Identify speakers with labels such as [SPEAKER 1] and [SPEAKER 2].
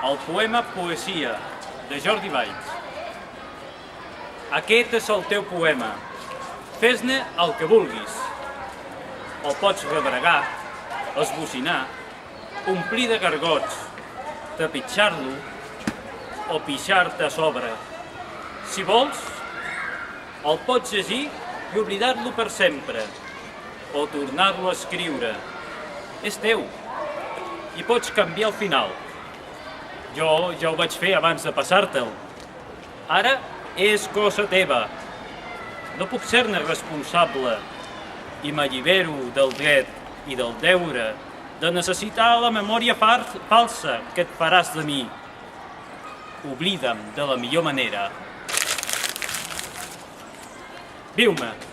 [SPEAKER 1] El poema Poesia, de Jordi Valls. Aquest és el teu poema. Fes-ne el que vulguis. El pots rebregar, esbocinar, omplir de gargots, trepitjar-lo o pixar-te a sobre. Si vols, el pots llegir i oblidar-lo per sempre, o tornar-lo a escriure. És teu, i pots canviar el final. Jo ja ho vaig fer abans de passar-te'l. Ara és cosa teva. No puc ser-ne responsable i m'allibero del dret i del deure de necessitar la memòria falsa que et faràs de mi. Oblida'm de la millor manera. Viu-me!